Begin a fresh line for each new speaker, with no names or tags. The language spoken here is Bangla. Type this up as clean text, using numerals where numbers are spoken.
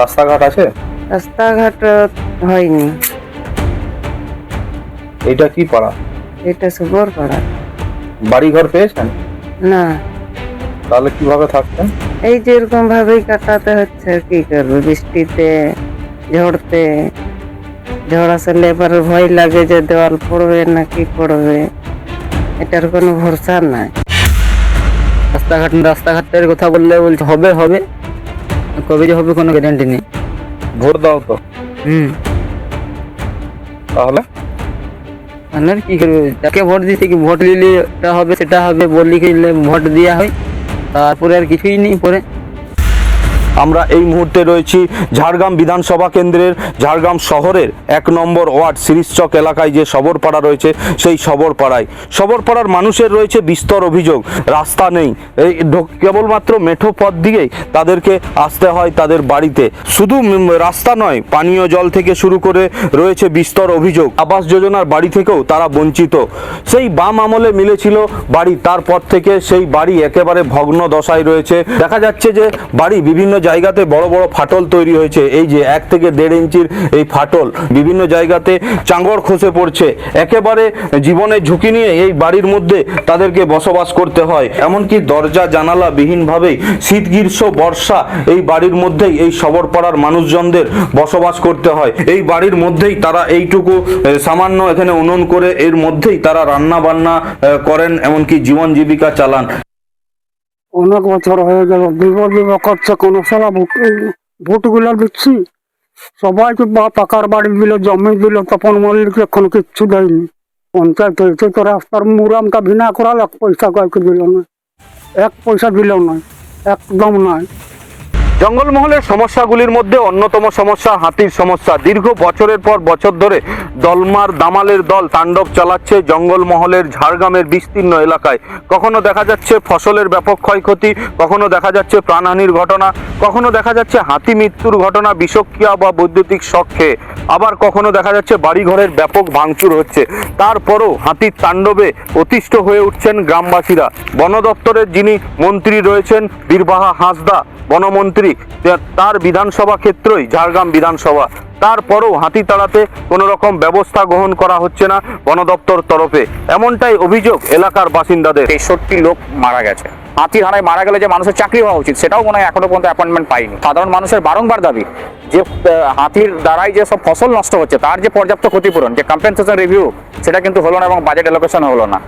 রাস্তাঘাট আছে?
রাস্তাঘাট হয়নি।
এটা কি পাড়া?
এটা সুবর পাড়া।
বাড়ি ঘর পেয়েছেন?
না,
তাহলে কিভাবে থাকতেন?
এই যেরকম ভাবেই কাটাতে হচ্ছে। আর কি করবে, বৃষ্টিতে ঝড়তে। ঝড় আসলে এবার ভয় লাগে যে দেওয়াল পড়বে না কি পড়বে, এটার কোনো ভরসা নাই।
রাস্তাঘাটের কথা বললে বলছে হবে হবে, কবে যে হবে কোনো গ্যারান্টি নেই।
ভোট দাও তো। তাহলে
তাহলে আর কি করবে, যাকে ভোট দিতে কি ভোট দিলে এটা হবে সেটা হবে বললি কি ভোট দেওয়া হয়, তারপরে আর কিছুই নেই পরে।
আমরা এই মুহূর্তে রয়েছি ঝাড়গ্রাম বিধানসভা কেন্দ্রের ঝাড়গ্রাম শহরের 1 নম্বর ওয়ার্ড শিরিষচক এলাকায় যে সবরপাড়া রয়েছে, সেই সবরপাড়ার মানুষের রয়েছে বিস্তর অভিযোগ। রাস্তা নেই, এই কেবলমাত্র মেঠো পথ দিয়েই তাদেরকে আসতে হয় তাদের বাড়িতে। শুধু রাস্তা নয়, পানীয় জল থেকে শুরু করে রয়েছে বিস্তর অভিযোগ। আবাস যোজনার বাড়ি থেকেও তারা বঞ্চিত। সেই বাম আমলে মিলেছিল বাড়ি, তারপর থেকে সেই বাড়ি একেবারে ভগ্ন দশায় রয়েছে। দেখা যাচ্ছে যে বাড়ি বিভিন্ন জায়গাতে বড় বড় ফাটল তৈরি হয়েছে। এই যে 1 থেকে 1.5 ইঞ্চির এই ফাটল, বিভিন্ন জায়গাতে চাঙড় খসে পড়ছে। একেবারে জীবনের ঝুঁকি নিয়ে এই বাড়ির মধ্যে তাদেরকে বসবাস করতে হয়। এমনকি দরজা জানালা বিহীনভাবেই শীত গ্রীষ্ম বর্ষা এই বাড়ির মধ্যেই এই সবরপাড়ার মানুষজনদের বসবাস করতে হয়। এই বাড়ির মধ্যেই তারা এইটুকু সামান্য এখানে উনুন করে এর মধ্যেই তারা রান্না বান্না করেন, এমনকি জীবন জীবিকা চালান।
অনেক বছর হয়ে গেল বিবাহ করছে, কোনো সালা ভোটগুলো দিচ্ছি সবাইকে, পাকার বাড়ি দিল, জমি দিল, তপন মল্লিক এখন কিচ্ছু দেয়নি। পঞ্চায়েত হয়েছে তো রাস্তার মুরামটা ভিনা করাল, 1 পয়সা কয়েক দিল না, 1 পয়সা দিল না, একদম নাই।
জঙ্গলমহলের সমস্যাগুলির মধ্যে অন্যতম সমস্যা হাতির সমস্যা। দীর্ঘ বছরের পর বছর ধরে দলমার দামালের দল তাণ্ডব চালাচ্ছে জঙ্গলমহলের ঝাড়গ্রামের বিস্তীর্ণ এলাকায়। কখনো দেখা যাচ্ছে ফসলের ব্যাপক ক্ষয়ক্ষতি, কখনো দেখা যাচ্ছে প্রাণহানির ঘটনা, কখনো দেখা যাচ্ছে হাতি মৃত্যুর ঘটনা বিষক্রিয়া বা বৈদ্যুতিক শক খেয়ে, আবার কখনো দেখা যাচ্ছে বাড়িঘরের ব্যাপক ভাঙচুর হচ্ছে। তারপরও হাতির তাণ্ডবে অতিষ্ঠ হয়ে উঠছেন গ্রামবাসীরা। বন দপ্তরের যিনি মন্ত্রী রয়েছেন বীরবাহা হাঁসদা, বনমন্ত্রী, তার বিধানসভা ক্ষেত্রই ঝাড়গ্রাম বিধানসভা, তারপরও হাতি তাড়াতে কোনো রকম ব্যবস্থা গ্রহণ করা হচ্ছে না বন দপ্তর তরফে। এমনটাই অভিযোগ এলাকার বাসিন্দাদের।
63 লোক মারা গেছে। হাতির হানায় মারা গেলে যে মানুষের চাকরি হওয়া উচিত, সেটাও মনে হয় এখনো পর্যন্ত অ্যাপয়েন্টমেন্ট পাইনি। সাধারণ মানুষের বারংবার দাবি যে হাতির দ্বারাই যে সব ফসল নষ্ট হচ্ছে তার যে পর্যাপ্ত ক্ষতিপূরণ, যে কম্পেনসেশন রিভিউ, সেটা কিন্তু হলো না এবং বাজেট অ্যালোকেশন হলো না।